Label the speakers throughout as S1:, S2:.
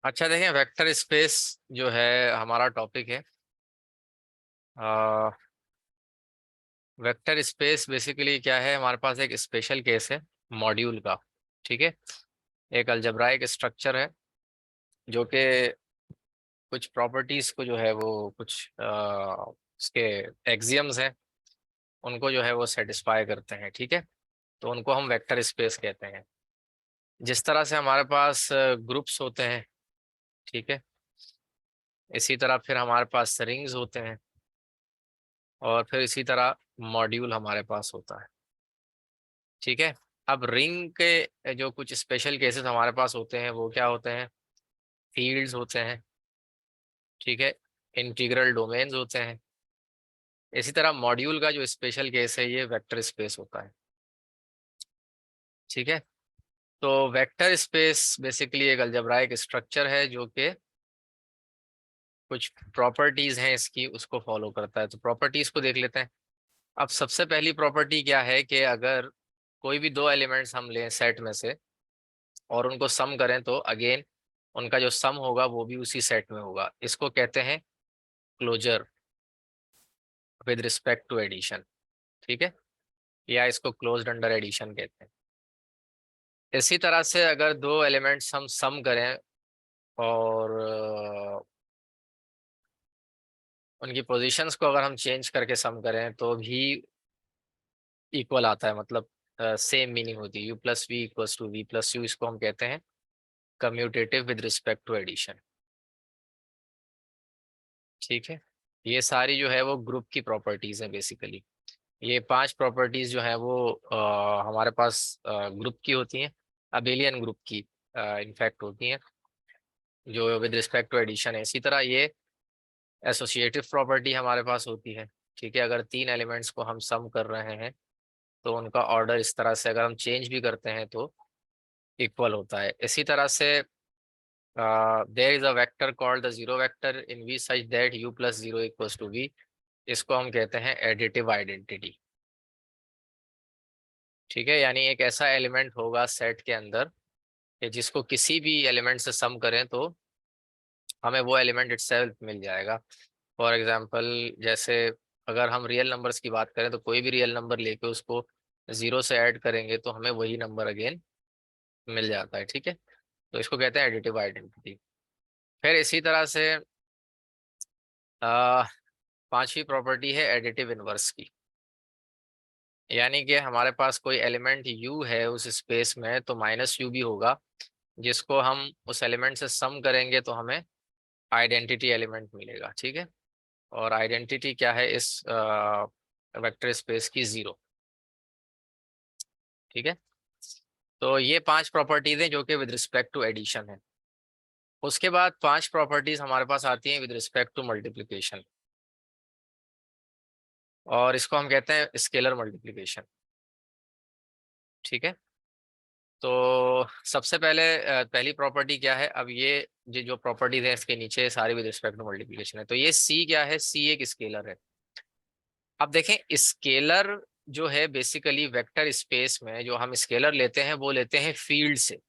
S1: अच्छा देखें, vector space जो है हमारा टॉपिक है। वेक्टर स्पेस बेसिकली क्या है, हमारे पास एक स्पेशल केस है मॉड्यूल का। ठीक है, एक अलजेब्राइक स्ट्रक्चर है जो कि कुछ प्रॉपर्टीज को जो है वो कुछ उसके एक्सियम्स हैं, उनको जो है वो सेटिस्फाई करते हैं। ठीक है, तो उनको हम वेक्टर स्पेस कहते हैं। जिस तरह से हमारे पास ग्रुप्स होते हैं, ठीक है, इसी तरह फिर हमारे पास रिंग्स होते हैं, और फिर इसी तरह मॉड्यूल हमारे पास होता है। ठीक है, अब रिंग के जो कुछ स्पेशल केसेस हमारे पास होते हैं वो क्या होते हैं, फील्ड्स होते हैं। ठीक है, इंटीग्रल डोमेन्स होते हैं। इसी तरह मॉड्यूल का जो स्पेशल केस है ये वेक्टर स्पेस होता है। ठीक है, तो वेक्टर स्पेस बेसिकली एक अलजेब्राइक स्ट्रक्चर है जो कि कुछ प्रॉपर्टीज हैं इसकी, उसको फॉलो करता है। तो प्रॉपर्टीज को देख लेते हैं। अब सबसे पहली प्रॉपर्टी क्या है कि अगर कोई भी दो एलिमेंट्स हम लें सेट में से और उनको सम करें तो अगेन उनका जो सम होगा वो भी उसी सेट में होगा। इसको कहते हैं closure with respect to addition. ठीक है, या इसको क्लोज्ड अंडर एडिशन कहते हैं। इसी तरह से अगर दो एलिमेंट्स हम सम करें और उनकी पोजीशंस को अगर हम चेंज करके सम करें तो भी इक्वल आता है, मतलब सेम मीनिंग होती है। U plus V equals to V plus U, इसको हम कहते हैं commutative with respect to addition. ठीक है, ये सारी जो है वो ग्रुप की प्रॉपर्टीज हैं बेसिकली। ये पांच प्रॉपर्टीज जो है वो हमारे पास ग्रुप की होती हैं, अबेलियन ग्रुप की इनफैक्ट होती हैं, जो विद रिस्पेक्ट टू एडिशन है। इसी तरह ये एसोसिएटिव प्रॉपर्टी हमारे पास होती है। ठीक है, अगर तीन एलिमेंट्स को हम सम कर रहे हैं तो उनका ऑर्डर इस तरह से अगर हम चेंज भी करते हैं तो इक्वल होता है। इसी तरह से there is a vector called the zero vector in V such that U plus zero equals to V, इसको हम कहते हैं एडिटिव आइडेंटिटी। ठीक है, यानी एक ऐसा एलिमेंट होगा सेट के अंदर कि जिसको किसी भी एलिमेंट से सम करें तो हमें वो एलिमेंट इटसेल्फ मिल जाएगा। फॉर एग्जांपल, जैसे अगर हम रियल नंबर्स की बात करें तो कोई भी रियल नंबर लेके उसको जीरो से ऐड करेंगे तो हमें वही नंबर अगेन मिल जाता है। ठीक है, तो इसको कहते हैं एडिटिव आइडेंटिटी। फिर इसी तरह से आ, पांचवी प्रॉपर्टी है एडिटिव इनवर्स की। यानी कि हमारे पास कोई एलिमेंट यू है उस स्पेस में तो माइनस यू भी होगा, जिसको हम उस एलिमेंट से सम करेंगे तो हमें आइडेंटिटी एलिमेंट मिलेगा। ठीक है, और आइडेंटिटी क्या है इस वेक्टर स्पेस की, जीरो। ठीक है, तो ये पांच प्रॉपर्टीज हैं जो कि विद रिस्पेक्ट टू एडिशन है। उसके बाद पांच प्रॉपर्टीज हमारे पास आती हैं विद रिस्पेक्ट टू मल्टीप्लिकेशन, और इसको हम कहते हैं स्केलर मल्टीप्लिकेशन। ठीक है, तो सबसे पहले पहली प्रॉपर्टी क्या है, अब ये जो प्रॉपर्टीज है इसके नीचे सारी विद रिस्पेक्ट टू मल्टीप्लिकेशन है। तो ये सी क्या है, सी एक स्केलर है। अब देखें, स्केलर जो है बेसिकली वेक्टर स्पेस में जो हम स्केलर लेते हैं वो लेते हैं फील्ड से।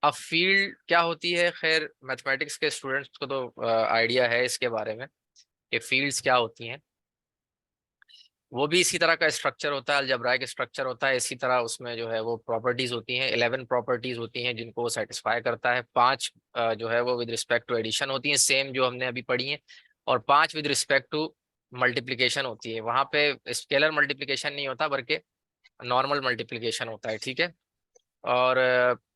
S1: अब फील्ड क्या होती है, खैर मैथमेटिक्स के स्टूडेंट्स को तो आइडिया है इसके बारे में कि फील्ड्स क्या होती हैं। वो भी इसी तरह का स्ट्रक्चर होता है, अलजेब्राइक स्ट्रक्चर होता है। इसी तरह उसमें जो है वो प्रॉपर्टीज होती हैं, 11 प्रॉपर्टीज होती हैं जिनको वो सेटिस्फाई करता है। पांच जो है वो विद रिस्पेक्ट टू एडिशन होती हैं, सेम जो हमने अभी पढ़ी हैं, और पांच विद रिस्पेक्ट टू मल्टीप्लिकेशन होती है। वहां पे स्केलर मल्टीप्लिकेशन नहीं होता बल्कि नॉर्मल मल्टीप्लिकेशन होता है। ठीक है, और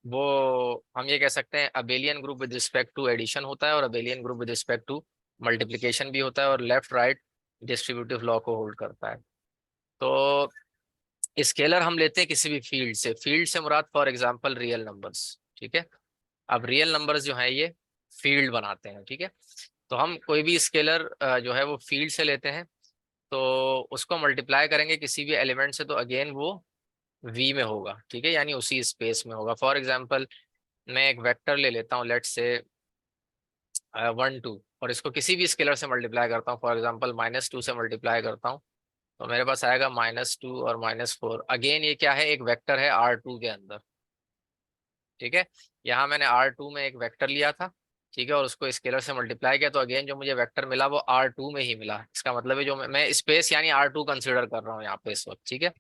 S1: वो हम ये कह सकते हैं abelian group with respect to addition होता है और abelian group with respect to multiplication भी होता है, और लेफ्ट राइट डिस्ट्रीब्यूटिव लॉ को होल्ड करता है। तो स्केलर हम लेते हैं किसी भी फील्ड से, फील्ड से मुराद फॉर एग्जांपल रियल नंबर्स। ठीक है, अब रियल नंबर्स जो है ये फील्ड बनाते हैं। ठीक है, तो हम कोई भी स्केलर जो है वो फील्ड से लेते हैं, तो उसको मल्टीप्लाई करेंगे किसी भी एलिमेंट से तो अगेन वो वी में होगा। ठीक है, यानी उसी स्पेस में होगा। फॉर एग्जांपल, मैं एक वेक्टर ले लेता हूँ, लेट्स से 1 2, और इसको किसी भी स्केलर से मल्टीप्लाई करता हूँ, फॉर एग्जांपल -2 से मल्टीप्लाई करता हूँ, तो मेरे पास आएगा -2 और -4। अगेन ये क्या है, एक वेक्टर है R2 के अंदर। ठीक है, यहाँ मैंने R2 में एक वेक्टर लिया था, ठीक है, और उसको स्केलर से मल्टीप्लाई किया, तो अगेन जो मुझे वेक्टर मिला वो R2 में ही मिला। इसका मतलब है जो मैं स्पेस यानी R2 कंसिडर कर रहा हूँ यहाँ पे इस वक्त, ठीक है।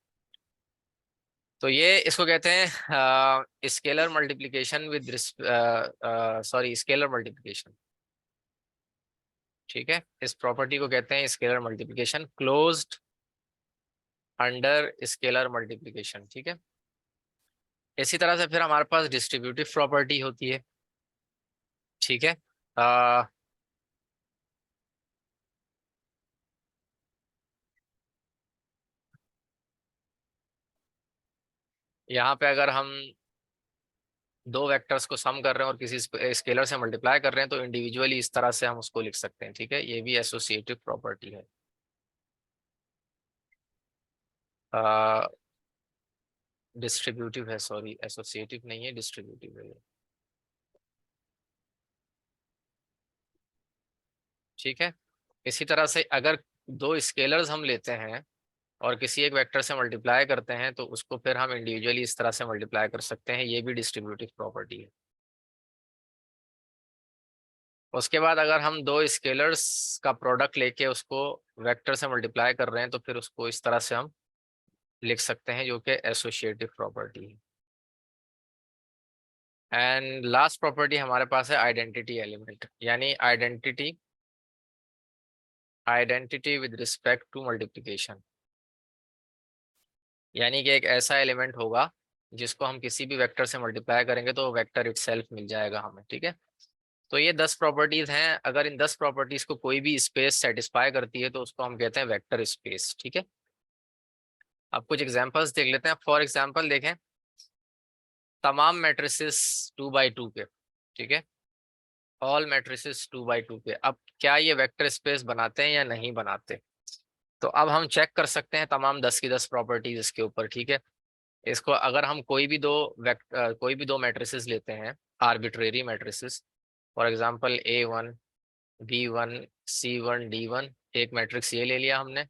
S1: तो ये इसको कहते हैं scalar multiplication with sorry scalar multiplication, ठीक है। इस प्रॉपर्टी को कहते हैं scalar multiplication closed under scalar multiplication, ठीक है। इसी तरह से फिर हमारे पास डिस्ट्रीब्यूटिव प्रॉपर्टी होती है, ठीक है। अ, यहाँ पे अगर हम दो वेक्टर्स को सम कर रहे हैं और किसी स्केलर से मल्टीप्लाई कर रहे हैं तो इंडिविजुअली इस तरह से हम उसको लिख सकते हैं, ठीक है। ये भी एसोसिएटिव प्रॉपर्टी है। डिस्ट्रीब्यूटिव है, सॉरी एसोसिएटिव नहीं है, डिस्ट्रीब्यूटिव है ये, ठीक है। इसी तरह से अगर दो स्केलर्स हम लेते हैं और किसी एक वेक्टर से मल्टीप्लाई करते हैं तो उसको फिर हम इंडिविजुअली इस तरह से मल्टीप्लाई कर सकते हैं, ये भी डिस्ट्रीब्यूटिव प्रॉपर्टी है। उसके बाद अगर हम दो स्केलर्स का प्रोडक्ट लेके उसको वेक्टर से मल्टीप्लाई कर रहे हैं तो फिर उसको इस तरह से हम लिख सकते हैं, जो कि एसोसिएटिव प्रॉपर्टी है। एंड लास्ट प्रॉपर्टी हमारे पास है आइडेंटिटी एलिमेंट, यानी identity identity with respect to multiplication, यानी कि एक ऐसा एलिमेंट होगा जिसको हम किसी भी वेक्टर से मल्टीप्लाई करेंगे तो वेक्टर इटसेल्फ मिल जाएगा हमें, ठीक है। तो ये 10 प्रॉपर्टीज हैं, अगर इन 10 प्रॉपर्टीज को कोई भी स्पेस सेटिस्फाई करती है तो उसको हम कहते हैं वेक्टर स्पेस, ठीक है। अब कुछ एग्जांपल्स देख लेते हैं। फॉर एग्जांपल देखें, तमाम मैट्रिसेस 2 बाई 2 के, ठीक है, ऑल मैट्रिसेस 2 बाई 2 के, अब क्या ये वेक्टर स्पेस बनाते हैं या नहीं बनाते। तो अब हम चेक कर सकते हैं तमाम 10 की 10 प्रॉपर्टीज इसके ऊपर, ठीक है। इसको अगर हम कोई भी दो मैट्रिसेस लेते हैं, arbitrary matrices, for example A1 B1 C1 D1, एक मैट्रिक्स ये ले लिया हमने,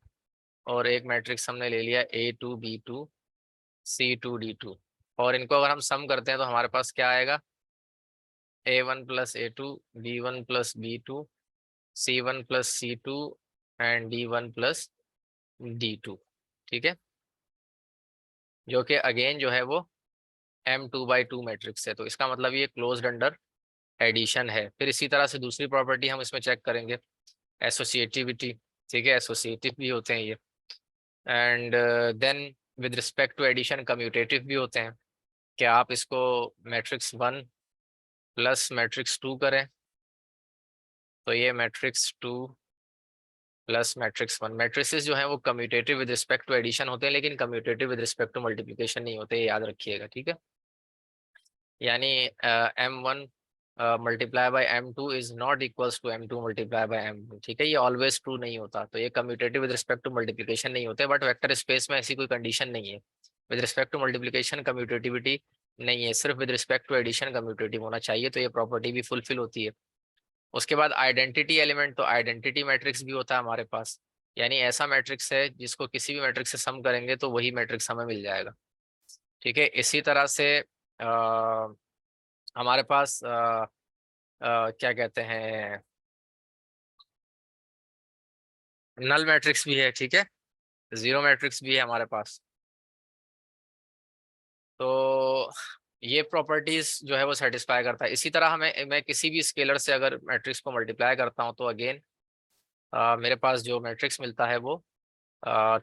S1: और एक मैट्रिक्स हमने ले लिया A2 B2 C2 D2, और इनको अगर हम सम करते हैं तो हमारे पास क्या आएगा, A1 + A2 B1 + B2 C1 + C2 and D1 + D2, ठीक है, जो कि अगेन जो है वो M2 बाई 2 मैट्रिक्स है, तो इसका मतलब ये क्लोज्ड अंडर एडिशन है। फिर इसी तरह से दूसरी प्रॉपर्टी हम इसमें चेक करेंगे, एसोसिएटिविटी, ठीक है, एसोसिएटिव भी होते हैं ये। And then with respect to addition commutative भी होते हैं। क्या आप इसको मैट्रिक्स 1 + मैट्रिक्स 2 करें तो ये मैट्रिक्स 2 + मैट्रिक्स 1, मैट्रिसेस जो है वो commutative with respect to addition होते हैं, लेकिन commutative with respect to multiplication नहीं होते, ये याद रखिएगा, ठीक है। यानी M1 multiply by M2 is not equals to M2 multiply by M2, ठीक है, ये ऑलवेज ट्रू नहीं होता। तो ये commutative with respect to multiplication नहीं होते, बट वेक्टर स्पेस में ऐसी कोई कंडीशन नहीं है। With respect to multiplication commutativity नहीं है, सिर्फ with respect to addition commutative होना चाहिए, तो ये प्रॉपर्टी भी फुलफिल होती है। उसके बाद आइडेंटिटी एलिमेंट, तो आइडेंटिटी मैट्रिक्स भी होता है हमारे पास, यानी ऐसा मैट्रिक्स है जिसको किसी भी मैट्रिक्स से सम करेंगे तो वही मैट्रिक्स हमें मिल जाएगा, ठीक है। इसी तरह से हमारे पास क्या कहते हैं, नल मैट्रिक्स भी है, ठीक है, जीरो मैट्रिक्स भी है हमारे पास। तो ये प्रॉपर्टीज जो है वो सेटिस्फाई करता है। इसी तरह हमें मैं किसी भी स्केलर से अगर मैट्रिक्स को मल्टीप्लाई करता हूँ तो अगेन मेरे पास जो मैट्रिक्स मिलता है वो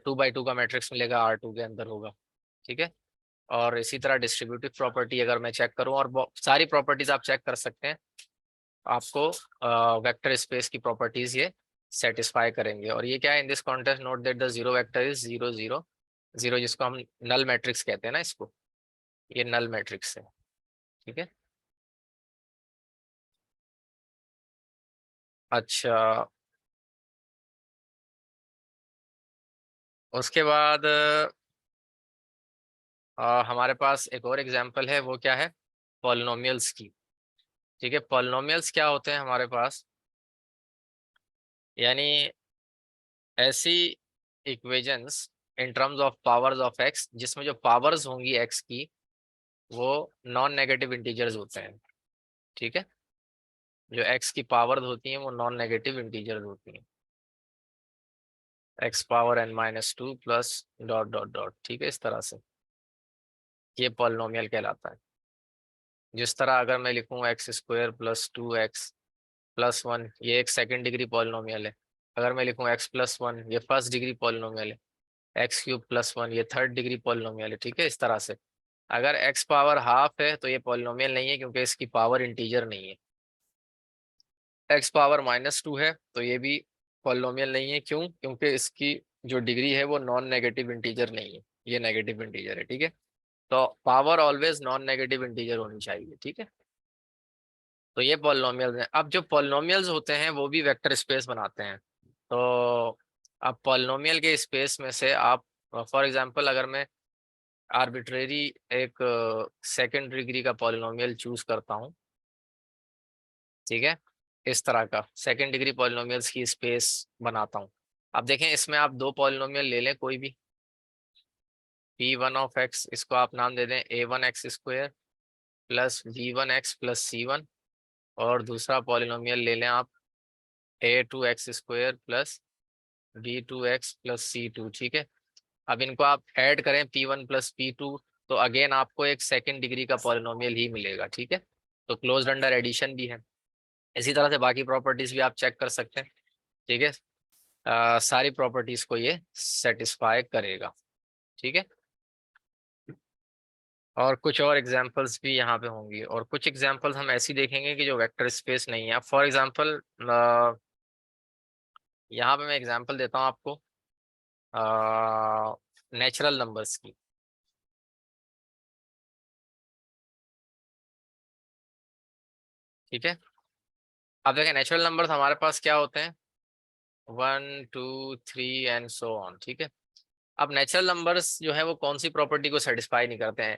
S1: 2 बाई 2 का मैट्रिक्स मिलेगा, R2 के अंदर होगा, ठीक है। और इसी तरह डिस्ट्रीब्यूटिव प्रॉपर्टी अगर मैं चेक करूँ, और सारी प्रॉपर्टीज आप चेक कर सकते हैं, आपको वेक्टर स्पेस की प्रॉपर्टीज ये सेटिस्फाई करेंगे। और ये क्या है, in this context note that the zero vector is 0 0 0, जिसको हम नल मैट्रिक्स कहते हैं ना इसको, ये नल मैट्रिक्स है, ठीक है। अच्छा, उसके बाद हमारे पास एक और एग्जांपल है, वो क्या है, पॉलिनोमियल्स की, ठीक है। पॉलिनोमियल्स क्या होते हैं हमारे पास, यानी ऐसी equations in terms of powers of x जिसमें जो पावर्स होंगी एक्स की वो नॉन नेगेटिव इंटीजर्स होते हैं, ठीक है। जो x की पावर होती हैं वो नॉन नेगेटिव इंटीजर्स होती हैं, x power n-2 plus dot dot dot, ठीक है, इस तरह से ये पॉलिनोमियल कहलाता है। जिस तरह अगर मैं लिखूँ x square plus 2x plus 1, ये एक सेकेंड डिग्री पॉलिनोमियल है। अगर मैं लिखूँ x प्लस 1, ये फर्स्ट डिग्री पॉलिनोमियल है। एक्स क्यूब प्लस 1, ये थर्ड डिग्री पॉलिनोमियल है, ठीक है, इस तरह से। अगर x पावर हाफ है तो ये पॉलिनोमियल नहीं है, क्योंकि इसकी पावर इंटीजर नहीं है। x पावर -2 है तो ये भी पॉलिनोमियल नहीं है। क्यों? क्योंकि इसकी जो डिग्री है वो नॉन नेगेटिव इंटीजर नहीं है, ये नेगेटिव इंटीजर है, ठीक है। तो power always non negative integer होनी चाहिए, ठीक है। तो ये पॉलिनोमियल्स हैं। अब जो पॉलिनोमियल्स होते हैं वो भी वेक्टर स्पेस बनाते हैं। तो अब पॉलिनोमियल के स्पेस में से आप, फॉर एग्जांपल अगर मैं आर्बिट्रेरी एक सेकंड डिग्री का पॉलिनोमियल चूज करता हूँ, ठीक है, इस तरह का सेकंड डिग्री पॉलिनोमियल्स की स्पेस बनाता हूँ। अब देखें, इसमें आप दो पॉलिनोमियल ले लें कोई भी, p1 ऑफ x, इसको आप नाम दे दें a1x square plus b1x plus c1, और दूसरा पॉलिनोमियल ले लें आप a2x square plus b2x plus c2, ठीक है। अब इनको आप ऐड करें p1 प्लस p2, तो अगेन आपको एक सेकंड डिग्री का पॉलिनोमियल ही मिलेगा, ठीक है। तो क्लोज्ड अंडर एडिशन भी है। इसी तरह से बाकी प्रॉपर्टीज भी आप चेक कर सकते हैं, ठीक है। सारी प्रॉपर्टीज को ये सेटिस्फाई करेगा, ठीक है। और कुछ और एग्जांपल्स भी यहाँ पे होंगी, और कुछ एग्जांपल्स हम ऐसी देखेंगे कि जो वेक्टर स्पेस नहीं है। फॉर एग्जांपल यहाँ पे मैं एग्जांपल देता हूँ आपको नेचुरल नंबर्स की, ठीक है। अब देखें, नेचुरल नंबर्स हमारे पास क्या होते हैं, 1 2 3 एंड सो ऑन, ठीक है। अब नेचुरल नंबर्स जो है वो कौन सी प्रॉपर्टी को सेटिस्फाई नहीं करते हैं।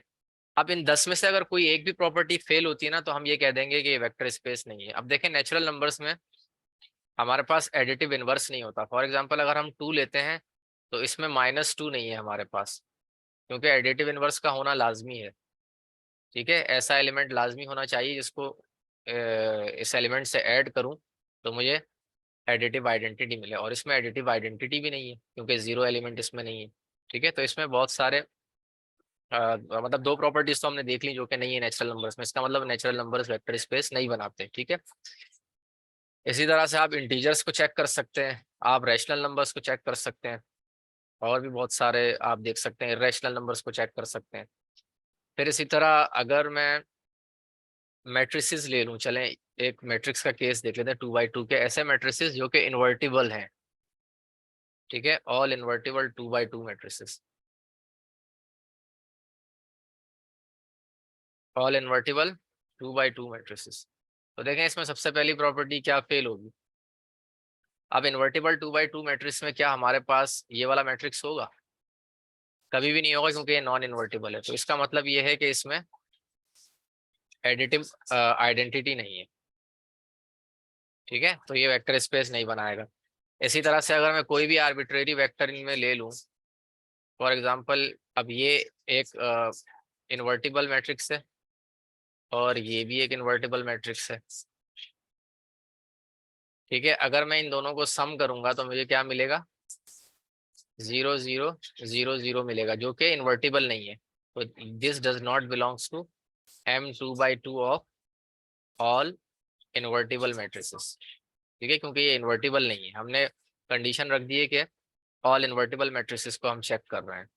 S1: अब इन 10 में से अगर कोई एक भी प्रॉपर्टी फेल होती है ना, तो हम ये कह देंगे कि ये वेक्टर स्पेस नहीं है। अब देखें, नेचुरल नंबर्स में हमारे पास एडिटिव इनवर्स नहीं होता। फॉर एग्जांपल अगर हम 2 लेते हैं तो इसमें -2 नहीं है हमारे पास, क्योंकि एडिटिव इनवर्स का होना लाजमी है, ठीक है। ऐसा एलिमेंट लाजमी होना चाहिए जिसको इस एलिमेंट से ऐड करूं तो मुझे एडिटिव आइडेंटिटी मिले, और इसमें एडिटिव आइडेंटिटी भी नहीं है क्योंकि जीरो एलिमेंट इसमें नहीं है, ठीक है। तो इसमें बहुत सारे मतलब दो प्रॉपर्टीज तो हमने देख ली जो कि नहीं है नेचुरल नंबर्स में। इसका मतलब नेचुरल नंबर्स वेक्टर स्पेस नहीं बनाते, ठीक है। इसी तरह से आप इंटीजर्स को चेक कर सकते हैं, आप रैशनल नंबर्स को चेक कर सकते हैं, और भी बहुत सारे आप देख सकते हैं, इरेशनल नंबर्स को चेक कर सकते हैं। फिर इसी तरह अगर मैं मैट्रिसेस ले लूँ, चलें एक मैट्रिक्स का केस देख लेते हैं, 2x2 के ऐसे मैट्रिसेस जो कि इन्वर्टिबल हैं, ठीक है, all invertible 2x2 matrices, all invertible 2x2 matrices. तो देखें इसमें सबसे पहली प्रॉपर्टी क्या फेल होगी। अब इन्वर्टिबल 2x2 मैट्रिक्स में क्या हमारे पास ये वाला मैट्रिक्स होगा? कभी भी नहीं होगा, क्योंकि ये नॉन इन्वर्टिबल है। तो इसका मतलब ये है कि इसमें एडिटिव आइडेंटिटी नहीं है, ठीक है। तो ये वेक्टर स्पेस नहीं बनाएगा। इसी तरह से अगर मैं कोई भी आर्बिट्रेरी वेक्टर इनमें ले लूं, फॉर एग्जांपल अब ये एक इन्वर्टिबल मैट्रिक्स है और ये भी एक इन्वर्टिबल मैट्रिक्स है, ठीक है। अगर मैं इन दोनों को सम करूंगा तो मुझे क्या मिलेगा? 0 0 0 0 मिलेगा, जो कि इन्वर्टिबल नहीं है। तो this does not belongs to M2/2 of all invertible matrices, ठीक है, क्योंकि ये इन्वर्टिबल नहीं है। हमने कंडीशन रख दी है कि ऑल इन्वर्टिबल मैट्रिसेस को हम चेक कर रहे हैं,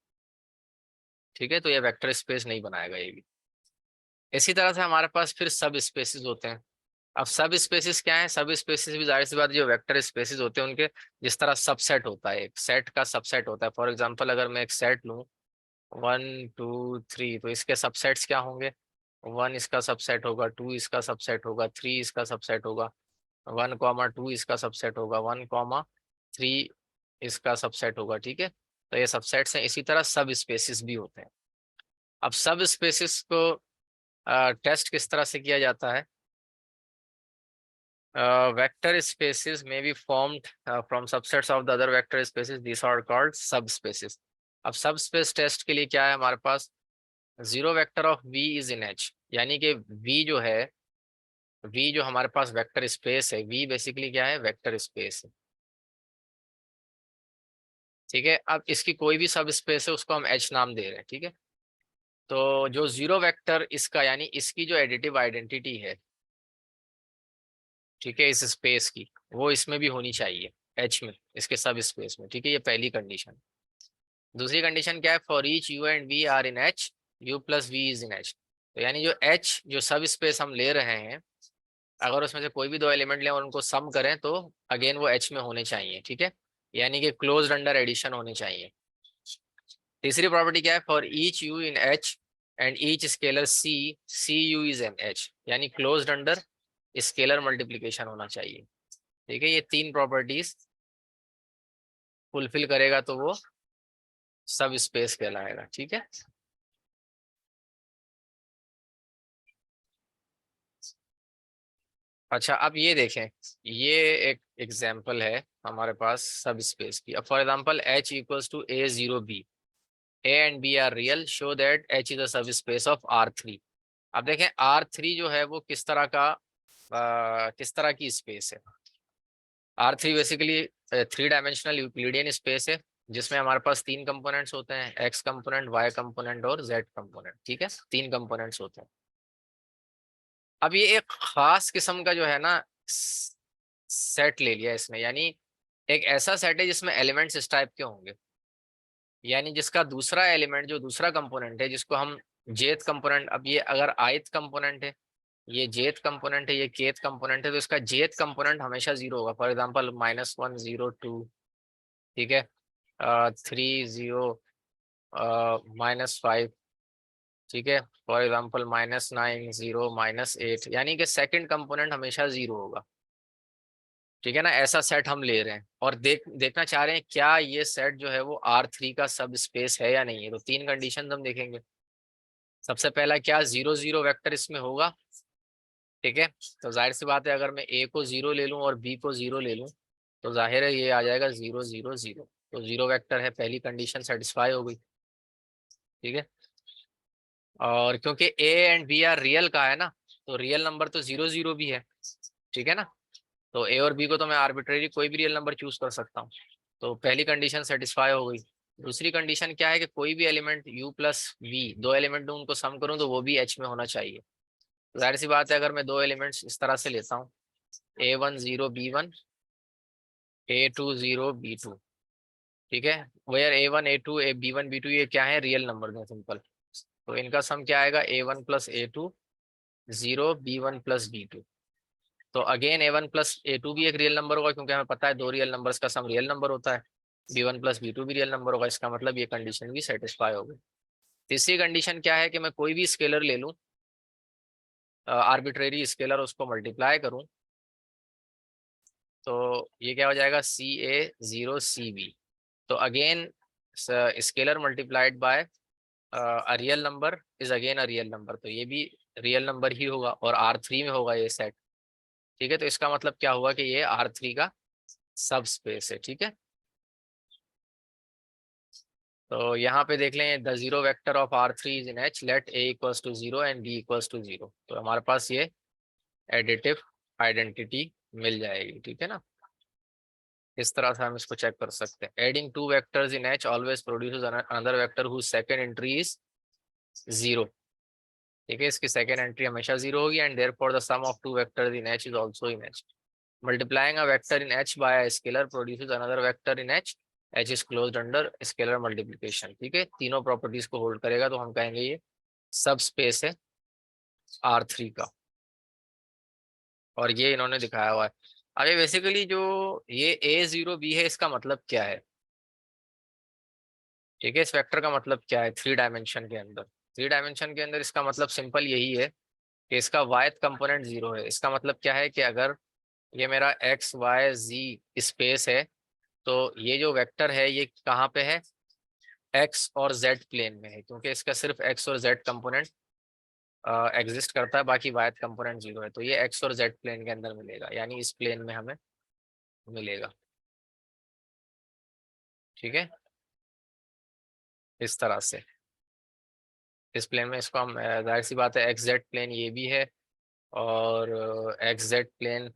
S1: ठीक है। तो ये वेक्टर स्पेस नहीं बनाएगा ये भी। इसी तरह से हमारे पास फिर सब स्पेसिस होते हैं। अब सब स्पेसिस क्या है? सब स्पेसिस भी जाहिर सी बात जो वेक्टर स्पेसिस होते हैं उनके जिस तरह सबसेट होता है, एक सेट का सबसेट होता है। फॉर एग्जांपल अगर मैं एक सेट लूँ 1 2 3, तो इसके सबसेट्स क्या होंगे? 1 इसका सबसेट होगा, 2 इसका सबसेट होगा, 3 इसका सबसेट होगा, 1 2 इसका सबसेट होगा, 1 3 इसका सबसेट होगा, ठीक है। तो ये सबसेट्स हैं। इसी तरह सब स्पेसिस भी होते हैं। अब सब स्पेसिस को टेस्ट किस तरह से किया जाता है? vector spaces may be formed from subsets of the other vector spaces. These are called subspaces. अब सबस्पेस टेस्ट के लिए क्या है हमारे पास? Zero vector of V is in H, यानी कि वी जो है, वी जो हमारे पास वेक्टर स्पेस है, वी बेसिकली क्या है, वेक्टर स्पेस है। ठीक है, अब इसकी कोई भी सब स्पेस है उसको हम एच नाम दे रहे हैं। ठीक है, तो जो जीरो वेक्टर इसका, यानी इसकी जो एडिटिव आइडेंटिटी है, ठीक है, इस स्पेस की, वो इसमें भी होनी चाहिए, एच में, इसके सब स्पेस में। ठीक है, ये पहली कंडीशन। दूसरी कंडीशन क्या है, for each U and V are in H, U plus V is in H. तो यानी जो एच, जो सब स्पेस हम ले रहे हैं, अगर उसमें से कोई भी दो एलिमेंट लें और उनको सम करें तो अगेन वो एच में होने चाहिए। ठीक है, यानी कि क्लोज्ड अंडर एडिशन होने चाहिए। तीसरी प्रॉपर्टी क्या है, for each U in H and each scalar C, C U is an H, यानी क्लोज्ड अंडर स्केलर मल्टीप्लीकेशन होना चाहिए। ठीक है, ये तीन प्रॉपर्टीज फुलफिल करेगा तो वो सब स्पेस कहलाएगा। ठीक है, अच्छा अब ये देखें, ये एक एग्जाम्पल है हमारे पास सब स्पेस की। अब for example H equals to A zero B, A and B are real, show that H is a subspace of are three. अब देखें आर थ्री जो है वो किस तरह का, किस तरह की स्पेस है। R three basically three dimensional Euclidean space है, जिसमें हमारे पास तीन कंपोनेंट्स होते हैं, एक्स कंपोनेंट, वाई कंपोनेंट और जेड कंपोनेंट। ठीक है, तीन कंपोनेंट्स होते हैं। अब ये एक खास किस्म का जो है ना सेट ले लिया इसने, यानी एक ऐसा सेट है जिसमें एलिमेंट्स इस टाइप के होंगे, यानी जिसका दूसरा एलिमेंट, जो दूसरा कंपोनेंट है, जिसको हम जेथ कंपोनेंट, अब ये अगर आयथ कंपोनेंट है, ये जेथ कंपोनेंट है, ये केथ कंपोनेंट है, तो इसका जेथ कंपोनेंट हमेशा जीरो होगा। फॉर एग्जांपल -1 0 2, ठीक है, 3 0 -5, ठीक है, फॉर एग्जांपल -9 0 -8, यानी कि सेकंड कंपोनेंट हमेशा जीरो होगा। ठीक है ना, ऐसा सेट हम ले रहे हैं और देखना चाह रहे हैं क्या ये सेट जो है वो आर थ्री का सब स्पेस है या नहीं है। तो तीन कंडीशन हम देखेंगे। सबसे पहला क्या, जीरो जीरो वेक्टर इसमें होगा। ठीक है, तो जाहिर सी बात है अगर मैं ए को जीरो ले लूं और बी को जीरो ले लूं तो जाहिर है ये आ जाएगा 0 0 0। तो जीरो वेक्टर है, पहली कंडीशन सेटिस्फाई हो गई। ठीक है, और क्योंकि A and B are real का है ना, तो रियल नंबर तो 0 0 भी है। ठीक है ना, तो ए और बी को तो मैं आर्बिट्रेरी कोई भी रियल नंबर चूज कर सकता हूँ। तो पहली कंडीशन सेटिस्फाई हो गई। दूसरी कंडीशन क्या है कि कोई भी एलिमेंट u प्लस वी, दो एलिमेंट उनको सम करूं तो वो भी h में होना चाहिए। तो जाहिर सी बात है अगर मैं दो एलिमेंट्स इस तरह से लेता हूँ, A10 B1, A20 B2। ठीक है, where A1 A2 B1 B2 ये क्या है, रियल नंबर में सिंपल। तो इनका सम क्या आएगा, A1 + A2 0 B1 + B2। तो अगेन A1 + A2 भी एक रियल नंबर होगा, क्योंकि हमें पता है दो रियल नंबर्स का सम रियल नंबर होता है। B1 + B2 भी रियल नंबर होगा, इसका मतलब ये कंडीशन भी सेटिस्फाई हो गई। तीसरी कंडीशन क्या है कि मैं कोई भी स्केलर ले लूं, आर्बिट्रेरी स्केलर, उसको मल्टीप्लाई करूं, तो ये क्या हो जाएगा, CA0 CB। तो again scalar multiplied by a real number is again a real number, तो ये भी रियल नंबर ही होगा और R3 में होगा ये सेट। ठीक है, तो इसका मतलब क्या हुआ कि ये R3 का सब स्पेस है। ठीक है, तो यहाँ पे देख लें, the zero vector of R3 is in H, let A equals to 0 and B equals to 0। तो हमारे पास ये एडिटिव आइडेंटिटी मिल जाएगी। ठीक है ना, इस तरह से हम इसको चेक कर सकते हैं। Adding two vectors in H always produces another vector whose second entry is 0। ठीक है, इसकी सेकंड एंट्री हमेशा 0 होगी, and therefore the sum of two vectors in H is also in H. Multiplying a vector in H by a scalar produces another vector in H, H is closed under scalar multiplication. ठीक है, तीनों properties को hold करेगा, तो हम कहेंगे ये सब स्पेस है R3 का, और ये इन्होंने दिखाया हुआ है। अब ये बेसिकली जो ये A0 B है, इसका मतलब क्या है। ठीक है, इस वेक्टर का मतलब क्या है थ्री डायमेंशन के अंदर। थ्री डायमेंशन के अंदर इसका मतलब सिंपल यही है कि इसका वाई कंपोनेंट 0 है। इसका मतलब क्या है कि अगर ये मेरा XY Z स्पेस है, तो ये जो वेक्टर है ये कहाँ पे है, एक्स और जेड प्लेन में है, क्योंकि इसका सिर्फ एक्स और जेड कंपोनेंट एग्जिस्ट करता है, बाकी वाई कंपोनेंट 0 है। तो ये एक्स और जेड प्लेन के अंदर मिलेगा, यानी इस प्लेन में हमें मिलेगा। ठीक है, इस तरह से। इस प्लेन में इसको हम जाहिर सी बात है एक्स जेड प्लेन ये भी है, और एक्स जेड प्लेन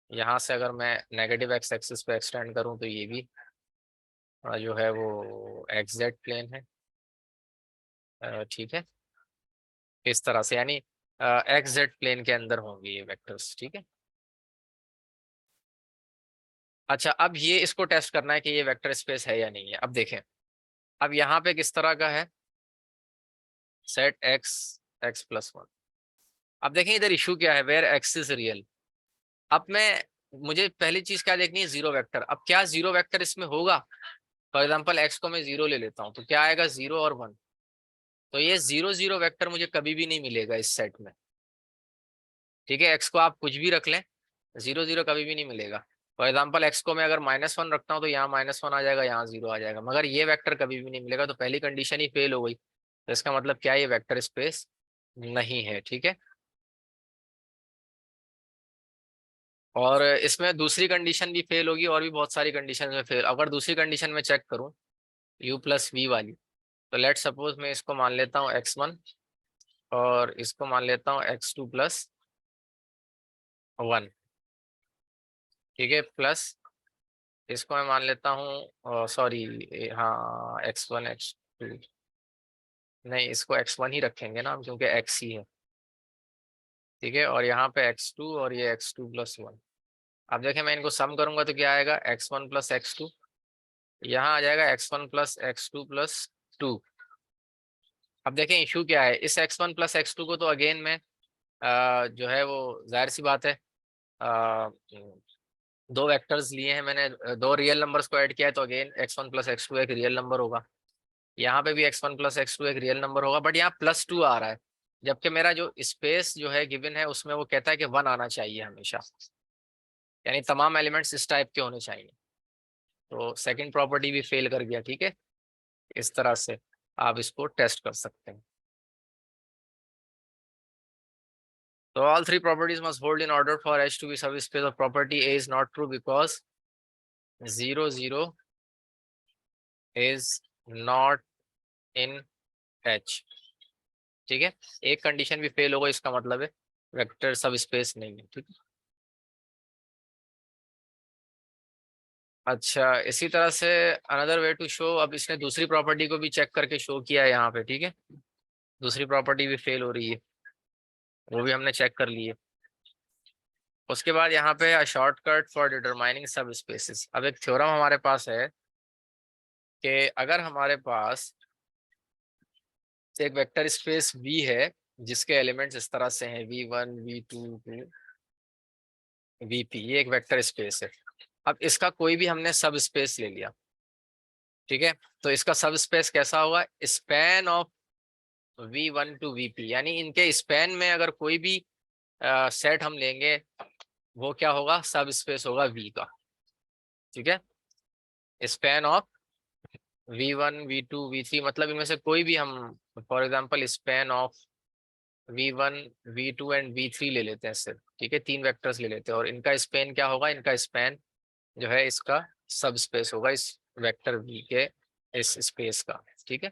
S1: यहाँ से अगर मैं नेगेटिव एक्स एक्सिस पे एक्सटेंड करूँ तो ये भी जो है वो एक्स जेड प्लेन है। ठीक है, इस तरह से, यानी एक्स जेड प्लेन के अंदर होंगे ये वेक्टर्स। ठीक है, अच्छा अब ये इसको टेस्ट करना है कि ये वेक्टर स्पेस है या नहीं है। अब देखें, अब यहाँ पे किस तरह का है, set x x plus one. अब देखें इधर इशू क्या है, वेयर एक्स इज रियल। अब मैं, मुझे पहली चीज क्या देखनी है, जीरो वेक्टर। अब क्या जीरो वेक्टर इसमें होगा? फॉर एग्जाम्पल एक्स को मैं जीरो ले लेता हूँ तो क्या आएगा, जीरो और वन। तो ये जीरो जीरो वेक्टर मुझे कभी भी नहीं मिलेगा इस सेट में। ठीक है, एक्स को आप कुछ भी रख लें, जीरो जीरो कभी भी नहीं मिलेगा। फॉर एग्जाम्पल एक्स को मैं अगर -1 रखता हूँ तो यहाँ -1 आ जाएगा, यहाँ जीरो आ जाएगा, मगर ये वेक्टर कभी भी नहीं मिलेगा। तो पहली कंडीशन ही फेल हो गई। तो इसका मतलब क्या है, ये वेक्टर स्पेस नहीं है। ठीक है, और इसमें दूसरी कंडीशन भी फेल होगी, और भी बहुत सारी कंडीशन में फेल। अगर दूसरी कंडीशन में चेक करूँ, u प्लस वी वाली, तो लेट सपोज मैं इसको मान लेता हूँ x1, और इसको मान लेता हूँ x2 प्लस वन। ठीक है, प्लस इसको मैं मान लेता हूँ, सॉरी, हाँ x1 x2, नहीं इसको x1 ही रखेंगे ना हम, क्योंकि x ही है। ठीक है, और यहाँ पे x2 और ये x2 प्लस वन। अब देखें मैं इनको सम करूंगा तो क्या आएगा, x1 प्लस x2, यहाँ आ जाएगा x1 plus x2 plus two. अब देखें इशू क्या है, इस x1 प्लस x2 को तो अगेन में जो है वो जाहिर सी बात है, अ, दो वेक्टर्स लिए हैं मैंने, दो रियल नंबर्स को ऐड किया है, तो अगेन x1 प्लस x2 एक रियल नंबर होगा। यहाँ पे भी x1 प्लस x2 एक रियल नंबर होगा, बट यहाँ +2 आ रहा है, जबकि मेरा जो स्पेस जो है गिवन है उसमें वो कहता है कि 1 आना चाहिए हमेशा, यानी तमाम एलिमेंट्स इस टाइप के होने चाहिए। तो सेकंड प्रॉपर्टी भी फेल कर गया। ठीक है, इस तरह से आप इसको टेस्ट कर सकते हैं। So all three properties must hold in order for H to be subspace of property A is not true because 0 0 is not in H। ठीक है, एक कंडीशन भी फेल होगा, इसका मतलब है वेक्टर सब स्पेस नहीं है। ठीक है, अच्छा इसी तरह से अनदर वे टू शो, अब इसने दूसरी प्रॉपर्टी को भी चेक करके शो किया है यहाँ पे। ठीक है, दूसरी प्रॉपर्टी भी फेल हो रही है, वो भी हमने चेक कर ली है। उसके बाद यहाँ पे शॉर्टकट फॉर डिटरमाइनिंग सब स्पेसिस। अब एक थ्योरम हमारे पास है कि अगर हमारे पास एक वेक्टर स्पेस V है जिसके एलिमेंट्स इस तरह से हैं V1 V2 VP, ये एक वेक्टर स्पेस है। अब इसका कोई भी हमने सब स्पेस ले लिया, ठीक है, तो इसका सब स्पेस कैसा होगा, span of V1 to VP, यानी इनके स्पैन में अगर कोई भी सेट हम लेंगे वो क्या होगा, सब स्पेस होगा V का। ठीक है, span of V1 V2 V3, मतलब इनमें से कोई भी हम, for example span of V1 V2 and V3 ले लेते हैं सिर्फ। ठीक है, तीन वेक्टर्स ले लेते हैं, और इनका स्पैन क्या होगा, इनका स्पैन जो है इसका सब स्पेस होगा इस वेक्टर V के इस स्पेस का। ठीक है,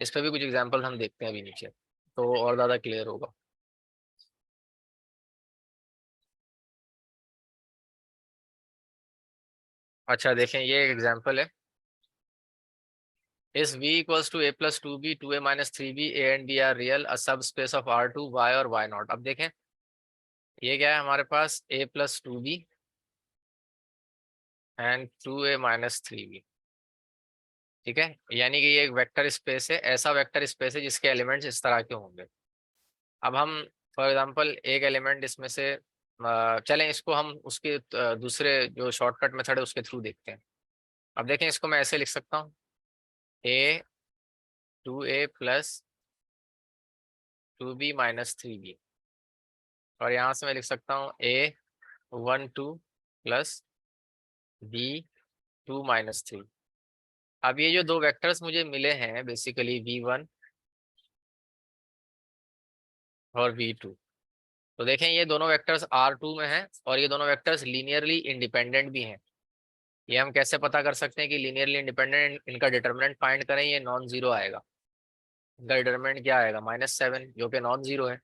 S1: इस पर भी कुछ एग्जांपल हम देखते हैं अभी नीचे, तो और ज़्यादा क्लियर होगा। अच्छा देखें, ये एक एग्जांपल है, इस V equals to A plus 2B 2A minus 3B A and B are real a subspace of R2 Y और Y नॉट। अब देखें ये क्या है हमारे पास, A plus 2B and 2A minus 3B। ठीक है, यानी कि ये एक वेक्टर स्पेस है, ऐसा वेक्टर स्पेस है जिसके एलिमेंट्स इस तरह के होंगे। अब हम फॉर एग्जांपल एक एलिमेंट इसमें से चलें इसको हम उसके दूसरे जो शॉर्टकट मेथड है उसके थ्रू देखते हैं। अब देखें इसको मैं ऐसे लिख सकता हूँ, A 2A plus 2B minus 3B, और यहाँ से मैं लिख सकता हूँ A 1 2 प्लस B 2 माइनस 3। अब ये जो दो वेक्टर्स मुझे मिले हैं बेसिकली V1 और V2, तो देखें ये दोनों वेक्टर्स R2 में हैं और ये दोनों वेक्टर्स लीनियरली इंडिपेंडेंट भी हैं। ये हम कैसे पता कर सकते हैं कि लीनियरली इंडिपेंडेंट, इनका डिटर्मिनेंट फाइंड करें, ये नॉन जीरो आएगा। इनका डिटर्मिनेंट क्या आएगा, -7, जो कि नॉन जीरो है।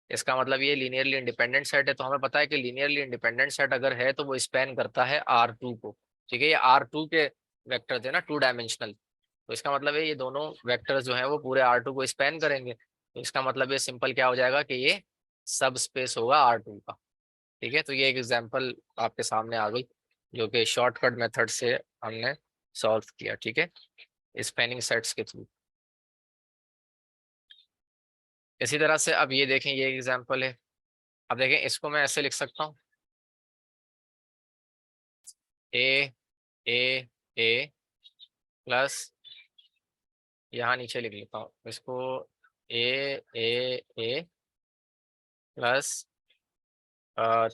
S1: इसका मतलब ये लीनियरली इंडिपेंडेंट सेट है। तो हमें पता है कि लीनियरली इंडिपेंडेंट सेट अगर है तो वो स्पैन करता है R2 को। ठीक है, ये R2 के वेक्टर थे ना, 2 डायमेंशनल। तो इसका मतलब है ये दोनों वेक्टर्स जो हैं वो पूरे R2 को स्पैन करेंगे। तो इसका मतलब ये सिंपल क्या हो जाएगा कि ये सब स्पेस होगा R2 का। ठीक है, तो ये एक एग्जांपल आपके सामने आ गई, जो कि शॉर्टकट मेथड से हमने सॉल्व किया। ठीक है, स्पैनिंग सेट्स के थ्रू। इसी तरह से अब ये देखें, ये एग्जांपल है। अब देखें, इसको मैं ऐसे लिख सकता हूँ, ए ए ए प्लस, यहाँ नीचे लिख लेता हूँ इसको, ए ए प्लस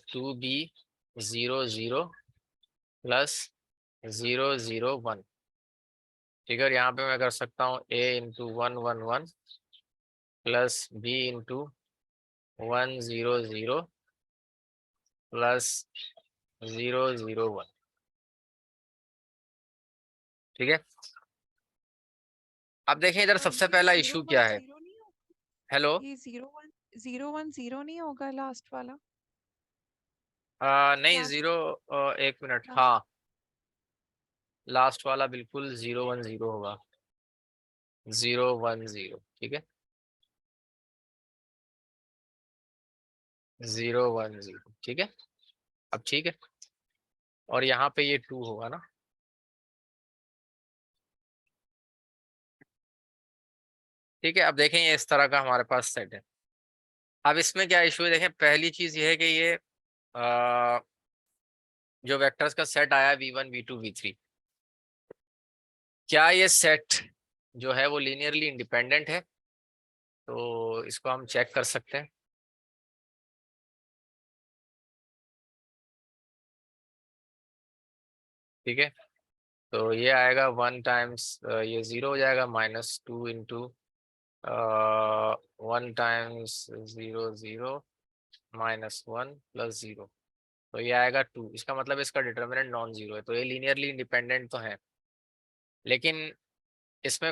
S1: 2b 0 0 प्लस 0 0 1। ठीक है, और यहाँ पे मैं कर सकता हूँ a × 1 1 1 प्लस b × 1 0 0 प्लस 0 0 1। ठीक है, अब देखें इधर सबसे
S2: ये
S1: पहला
S2: जीरो
S1: इशू
S2: वन
S1: क्या है।
S2: जीरो नहीं होगा?
S1: हेलो,
S2: ये 0 1 0 1 0 नहीं होगा लास्ट वाला?
S1: नहीं
S2: लास्ट
S1: 0, 1 मिनट,
S2: लास्ट
S1: हाँ लास्ट वाला बिल्कुल 0 1 0 होगा, 0 1 0। ठीक है, 0 1 0। ठीक है, अब ठीक है, और यहाँ पे ये 2 होगा ना। ठीक है, अब देखें ये इस तरह का हमारे पास सेट है। अब इसमें क्या इशू है, देखें पहली चीज ये है कि ये जो वेक्टर्स का सेट आया v1 v2 v3, क्या ये सेट जो है वो लीनियरली इंडिपेंडेंट है। तो इसको हम चेक कर सकते हैं। ठीक है, तो ये आएगा 1 टाइम्स, ये 0 हो जाएगा, -2 इंटू 1 टाइम्स 0 0 -1 प्लस 0। तो ये आएगा 2। इसका मतलब इसका डिटर्मिनेंट नॉन जीरो है, तो ये लीनियरली इंडिपेंडेंट तो है। लेकिन इसमें